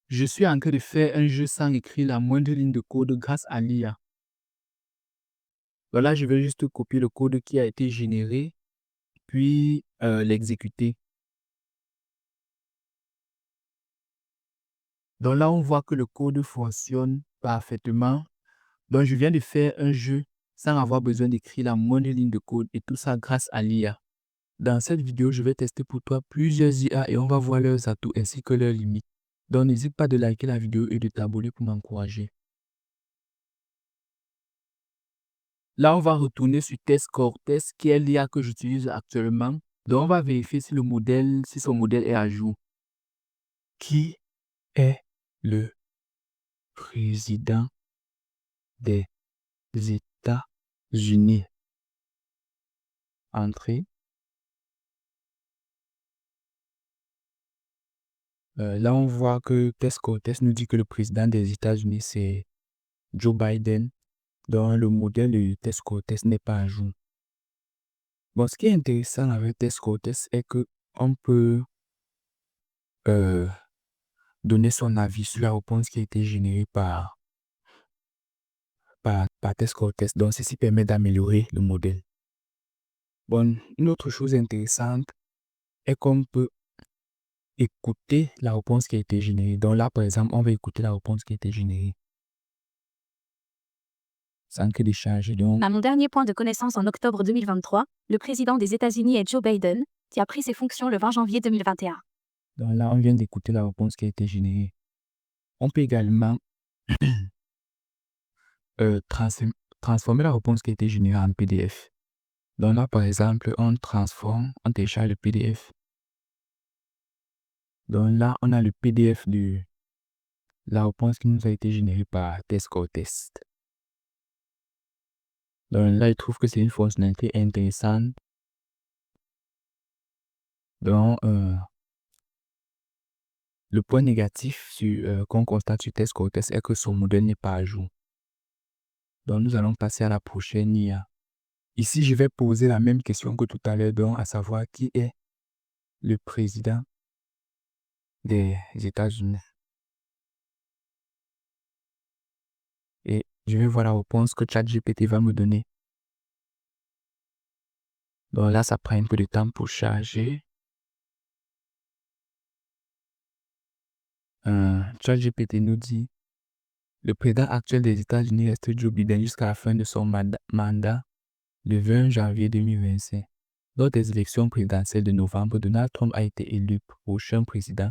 Je suis en train de faire un jeu sans écrire la moindre ligne de code grâce à l'IA. Là, je vais juste copier le code qui a été généré, puis l'exécuter. Donc là, on voit que le code fonctionne parfaitement. Donc, je viens de faire un jeu sans avoir besoin d'écrire la moindre ligne de code et tout ça grâce à l'IA. Dans cette vidéo, je vais tester pour toi plusieurs IA et on va voir leurs atouts ainsi que leurs limites. Donc, n'hésite pas de liker la vidéo et de t'abonner pour m'encourager. Là, on va retourner sur Test Cortex, qui est l'IA que j'utilise actuellement. Donc, on va vérifier si son modèle est à jour. Qui est le président des États-Unis? Entrée. Là, on voit que Test Cortex nous dit que le président des États-Unis, c'est Joe Biden. Donc, le modèle de Test Cortex n'est pas à jour. Bon, ce qui est intéressant avec Test Cortex est qu'on peut donner son avis sur la réponse qui a été générée par Test Cortex. Donc, ceci permet d'améliorer le modèle. Bon, une autre chose intéressante est qu'on peut écouter la réponse qui a été générée. Donc là, par exemple, on va écouter la réponse qui a été générée. Sans que décharger. Donc, À mon dernier point de connaissance en octobre 2023, le président des États-Unis est Joe Biden, qui a pris ses fonctions le 20 janvier 2021. donc là, on vient d'écouter la réponse qui a été générée. On peut également transformer la réponse qui a été générée en PDF. Donc là, par exemple, on télécharge le PDF. Donc là, on a le PDF de la réponse qui nous a été générée par Test Cortex. Donc là, je trouve que c'est une fonctionnalité intéressante. Donc, le point négatif qu'on constate sur Test Cortex est que son modèle n'est pas à jour. Donc, nous allons passer à la prochaine IA. Ici, je vais poser la même question que tout à l'heure, donc à savoir qui est le président des États-Unis. Et je vais voir la réponse que ChatGPT va me donner. Donc là, ça prend un peu de temps pour charger. ChatGPT nous dit le président actuel des États-Unis reste Joe Biden jusqu'à la fin de son mandat le 20 janvier 2025. Lors des élections présidentielles de novembre, Donald Trump a été élu prochain président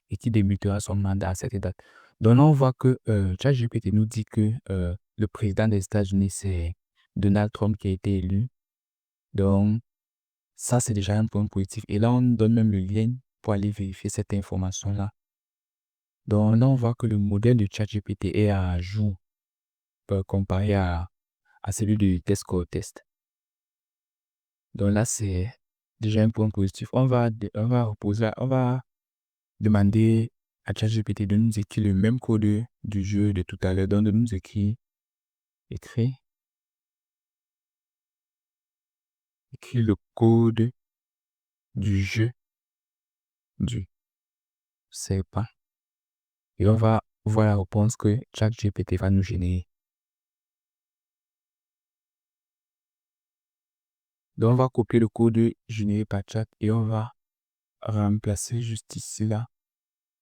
et qui débutera son mandat à cette date. Donc là, on voit que ChatGPT nous dit que le président des États-Unis, c'est Donald Trump qui a été élu. Donc, ça, c'est déjà un point positif. Et là, on donne même le lien pour aller vérifier cette information-là. Donc là, on voit que le modèle de ChatGPT est à jour comparé à celui du Test Cortex. Donc là, c'est déjà un point positif. On va demander à ChatGPT de nous écrire le même code du jeu de tout à l'heure. Donc de nous écrire le code du jeu du serpent. Et on va voir la réponse que ChatGPT va nous générer. Donc on va copier le code généré par Chat et on va remplacer juste ici là.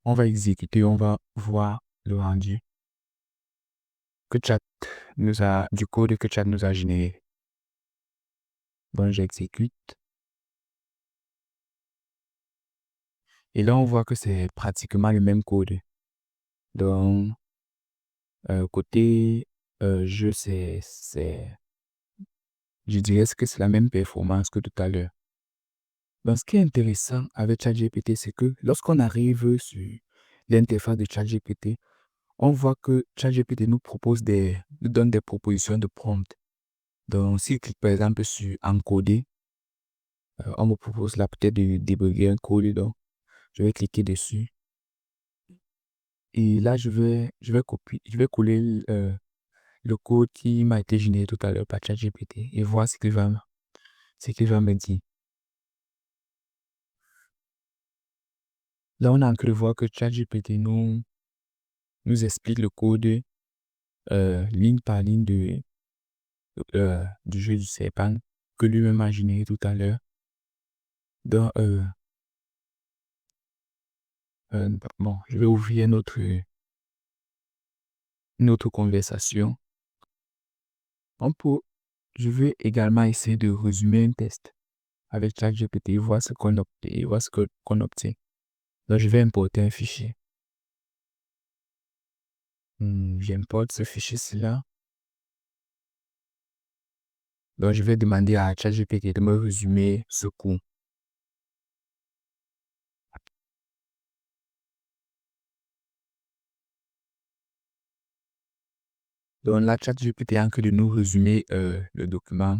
On va exécuter, on va voir le rendu du code que Chat nous a généré. Donc j'exécute. Et là on voit que c'est pratiquement le même code. Donc côté jeu, je dirais que c'est la même performance que tout à l'heure. Donc ce qui est intéressant avec ChatGPT, c'est que lorsqu'on arrive sur l'interface de ChatGPT, on voit que ChatGPT nous donne des propositions de prompt. Donc, si je clique par exemple sur encoder, on me propose là peut-être de débugger un code. Donc, je vais cliquer dessus. Et là, je vais coller le code qui m'a été généré tout à l'heure par ChatGPT et voir ce qu'il va me dire. Là, on a en train de voir que ChatGPT nous nous explique le code ligne par ligne du jeu du serpent que lui-même a généré tout à l'heure. Donc, bon, je vais ouvrir une autre conversation. Je vais également essayer de résumer un test avec ChatGPT, voir ce qu'on obtient. Donc, je vais importer un fichier. J'importe ce fichier-ci-là. Donc, je vais demander à ChatGPT de me résumer ce cours. Donc, là, ChatGPT est en train de nous résumer le document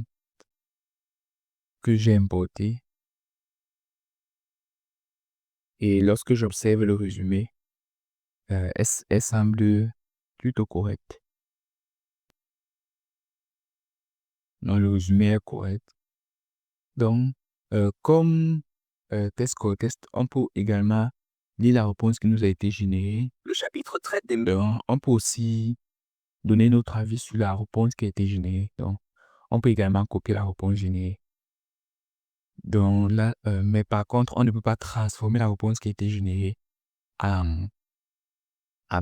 que j'ai importé. Et lorsque j'observe le résumé, elle semble plutôt correcte. Donc, le résumé est correct. Donc, comme test co-test, on peut également lire la réponse qui nous a été générée. Le chapitre traite des... Donc, on peut aussi donner notre avis sur la réponse qui a été générée. Donc, on peut également copier la réponse générée. Donc là, mais par contre, on ne peut pas transformer la réponse qui a été générée en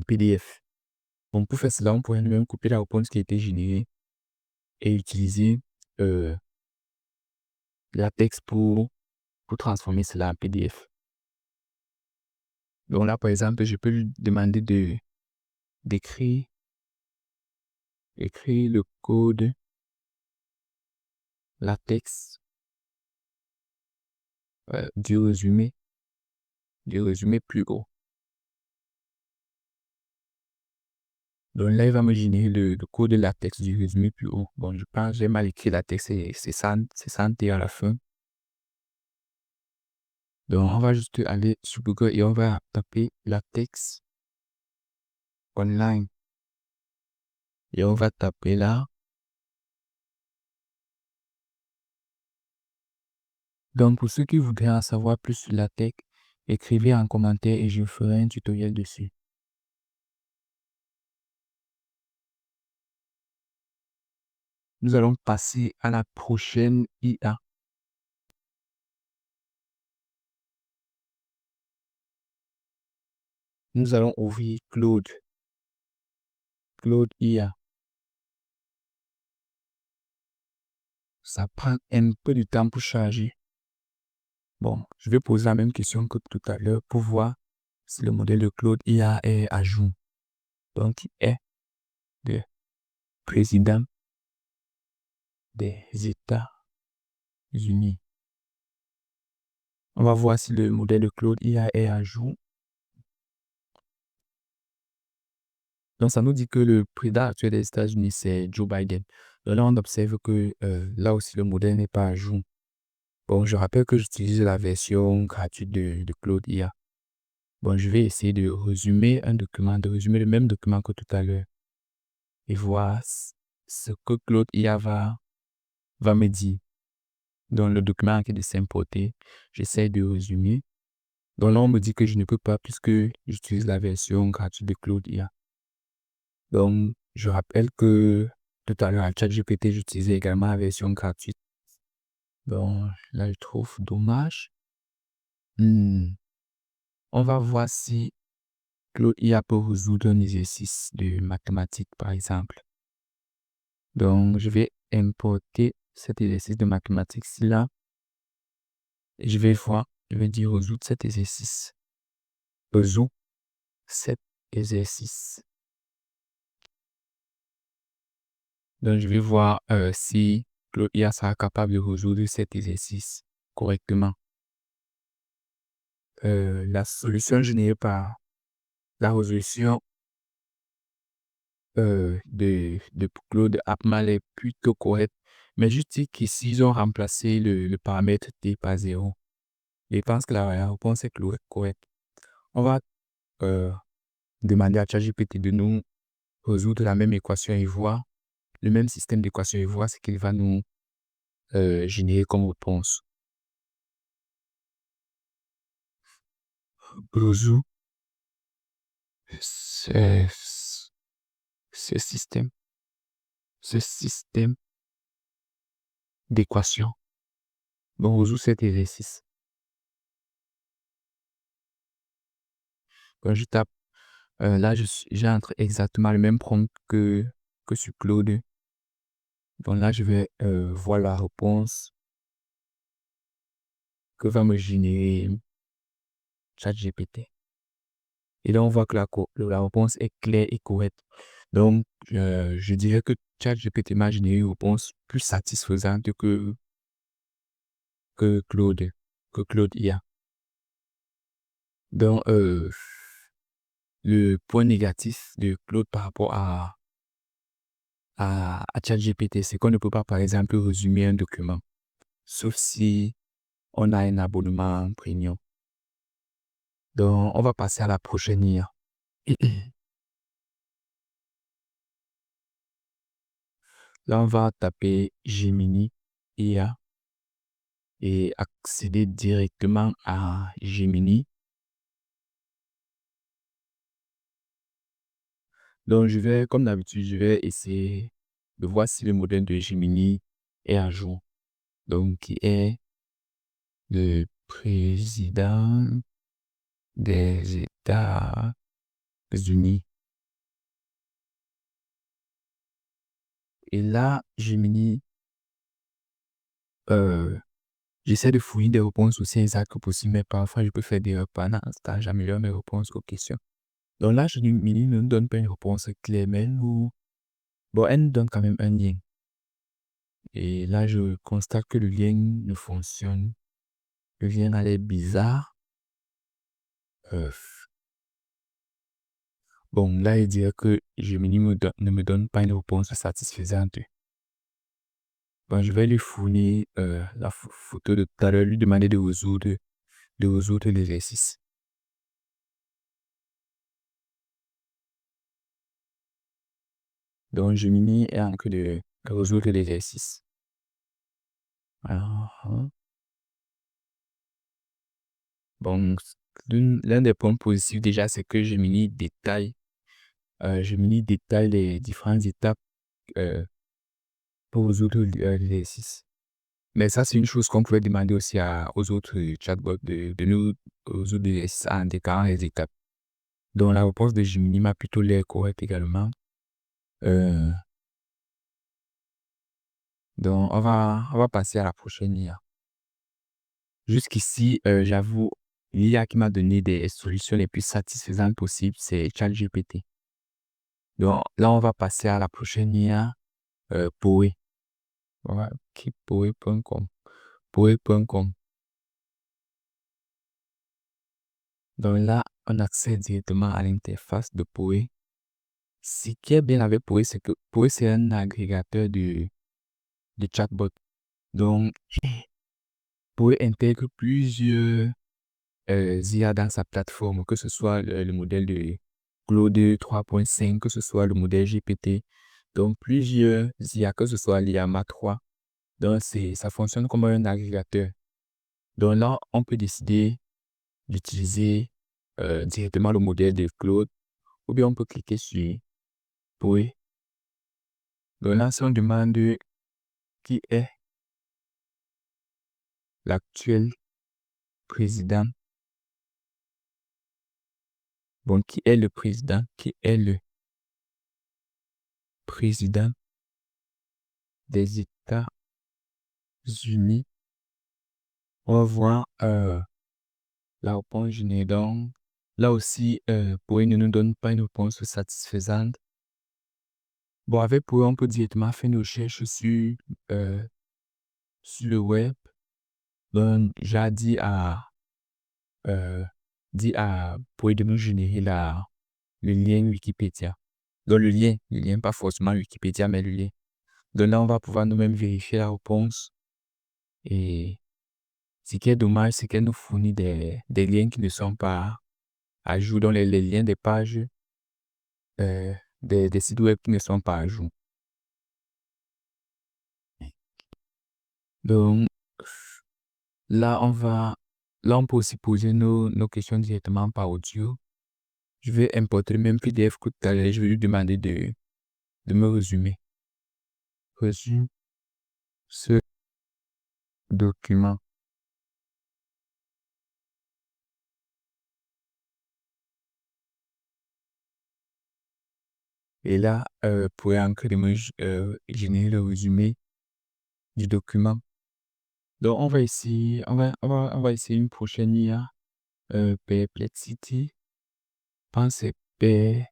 PDF. Donc, pour faire cela, on pourrait même copier la réponse qui a été générée et utiliser la texte pour transformer cela en PDF. Donc là, par exemple, je peux lui demander d'écrire le code latex du résumé plus haut. Donc là, il va me générer le code latex du résumé plus haut. Bon, je pense que j'ai mal écrit latex, c'est santé à la fin. Donc, on va juste aller sur Google et on va taper latex online. Et on va taper là. Donc, pour ceux qui voudraient en savoir plus sur latex, écrivez en commentaire et je ferai un tutoriel dessus. Nous allons passer à la prochaine IA. Nous allons ouvrir Claude IA. Ça prend un peu de temps pour charger. Bon, je vais poser la même question que tout à l'heure pour voir si le modèle de Claude IA est à jour. Donc, il est le président des États-Unis. On va voir si le modèle de Claude IA est à jour. Donc, ça nous dit que le président actuel des États-Unis, c'est Joe Biden. Donc là, on observe que là aussi, le modèle n'est pas à jour. Bon, je rappelle que j'utilise la version gratuite de Claude IA. Bon, je vais essayer de résumer le même document que tout à l'heure et voir ce que Claude IA va me dire. Dans le document qui est de s'importer, j'essaie de résumer. Donc là, on me dit que je ne peux pas puisque j'utilise la version gratuite de Claude IA. Donc, je rappelle que tout à l'heure, à ChatGPT, j'utilisais également la version gratuite. Donc, là, je trouve dommage. On va voir si Claude IA peut résoudre un exercice de mathématiques, par exemple. Donc, je vais importer cet exercice de mathématiques-ci là. Et je vais dire résoudre cet exercice. Résoudre cet exercice. Donc, je vais voir si Claude IA sera capable de résoudre cet exercice correctement. La solution générée par la résolution de Claude Appmal est plutôt correcte. Mais je dis qu'ici, ils ont remplacé le paramètre t par 0. Et je pense que la réponse est correcte. On va demander à ChatGPT de nous résoudre la même équation et voir le même système d'équation et voir ce qu'il va nous générer comme réponse. Résoudre ce, ce système, ce système d'équation. Donc, on résout cet exercice. Quand je tape, là, j'entre exactement le même prompt que sur Claude. Donc là, je vais voir la réponse que va me générer ChatGPT. Et là, on voit que la réponse est claire et correcte. Donc, je dirais que ChatGPT m'a généré une réponse plus satisfaisante que Claude IA. Donc, le point négatif de Claude par rapport à ChatGPT, c'est qu'on ne peut pas, par exemple, résumer un document, sauf si on a un abonnement premium. Donc, on va passer à la prochaine IA. Là, on va taper Gemini IA et accéder directement à Gemini. Donc, comme d'habitude, je vais essayer de voir si le modèle de Gemini est à jour. Donc, qui est le président des États-Unis. Et là, Gemini, j'essaie de fouiller des réponses aussi exactes que possible, mais parfois je peux faire des pendant ce temps, j'améliore mes réponses aux questions. Donc là, Gemini ne nous donne pas une réponse claire, mais elle nous donne quand même un lien. Et là, je constate que le lien ne fonctionne. Le lien a l'air bizarre. Bon, là, il dirait que Gemini ne me donne pas une réponse satisfaisante. Bon, je vais lui fournir la photo de tout à l'heure, lui demander de résoudre l'exercice. Donc, Gemini est en train de résoudre l'exercice. Bon, l'un des points positifs déjà, c'est que Gemini détaille les différentes étapes pour résoudre l'exercice. Mais ça, c'est une chose qu'on pouvait demander aussi aux autres chatbots de nous résoudre l'exercice en déclarant les étapes. Donc, la réponse de Gemini m'a plutôt l'air correcte également. Donc, on va passer à la prochaine IA. Jusqu'ici, j'avoue, l'IA qui m'a donné des solutions les plus satisfaisantes possibles, c'est ChatGPT. Donc, là, on va passer à la prochaine IA, Poe. On va cliquer Poe.com. Poe.com. Donc là, on accède directement à l'interface de Poe. Ce qui est bien avec Poe, c'est que Poe, c'est un agrégateur de chatbot. Donc, Poe intègre plusieurs IA dans sa plateforme, que ce soit le modèle de Claude 3.5, que ce soit le modèle GPT. Donc, plusieurs IA, que ce soit l'IAMA 3. Donc, ça fonctionne comme un agrégateur. Donc là, on peut décider d'utiliser directement le modèle de Claude ou bien on peut cliquer sur Poe. Donc là, si on demande qui est l'actuel président, bon, qui est le président des États-Unis, on va voir la réponse générée. Donc, là aussi, Poe ne nous donne pas une réponse satisfaisante. Bon, avec Poe, on peut directement faire une recherche sur le web. Donc, j'ai dit à Poe de nous générer le lien Wikipédia. Donc, le lien, pas forcément Wikipédia, mais le lien. Donc là, on va pouvoir nous-mêmes vérifier la réponse. Et ce qui est dommage, c'est qu'elle nous fournit des liens qui ne sont pas à jour, dans les liens des pages, des sites web qui ne sont pas à jour. Donc, là, on peut aussi poser nos questions directement par audio. Je vais importer le même PDF que tout à l'heure. Je vais lui demander de me résumer. Résume ce document. Et là, pour entrer de me générer le résumé du document. Donc, on va essayer, on va essayer une prochaine IA. Perplexity. Je pense que c'est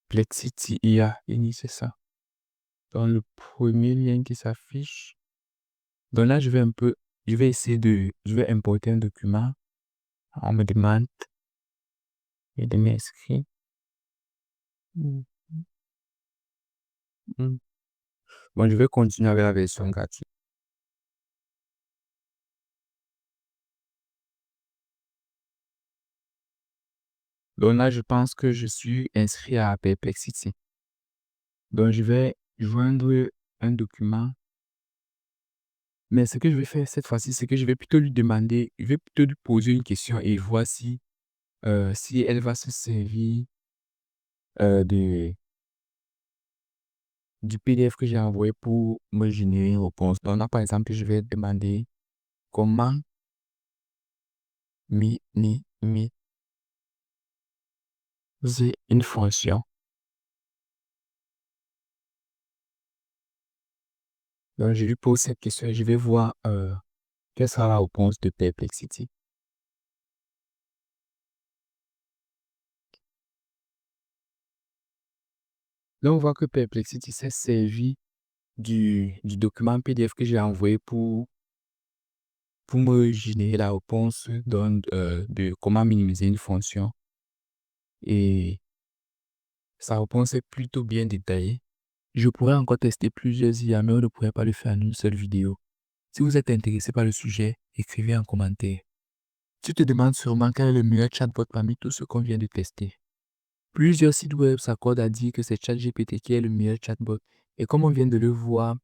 Perplexity IA. C'est ça. Dans le premier lien qui s'affiche. Donc là, je vais essayer je vais importer un document. On me demande de m'inscrire. Bon, je vais continuer avec la version gratuite. Donc là, je pense que je suis inscrit à Perplexity. Donc, je vais joindre un document. Mais ce que je vais faire cette fois-ci, c'est que je vais plutôt lui demander, je vais plutôt lui poser une question et voir si elle va se servir du PDF que j'ai envoyé pour me générer une réponse. Donc là, par exemple, je vais demander comment minimiser une fonction. Donc, je lui pose cette question et je vais voir quelle sera la réponse de Perplexity. Là, on voit que Perplexity s'est servi du document PDF que j'ai envoyé pour me générer la réponse de comment minimiser une fonction. Et sa réponse est plutôt bien détaillée. Je pourrais encore tester plusieurs IA, mais on ne pourrait pas le faire en une seule vidéo. Si vous êtes intéressé par le sujet, écrivez en commentaire. Tu te demandes sûrement quel est le meilleur chatbot parmi tous ceux qu'on vient de tester. Plusieurs sites web s'accordent à dire que c'est ChatGPT qui est le meilleur chatbot. Et comme on vient de le voir,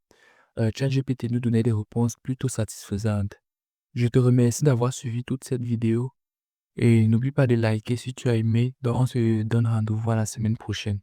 ChatGPT nous donnait des réponses plutôt satisfaisantes. Je te remercie d'avoir suivi toute cette vidéo. Et n'oublie pas de liker si tu as aimé. Donc on se donne rendez-vous la semaine prochaine.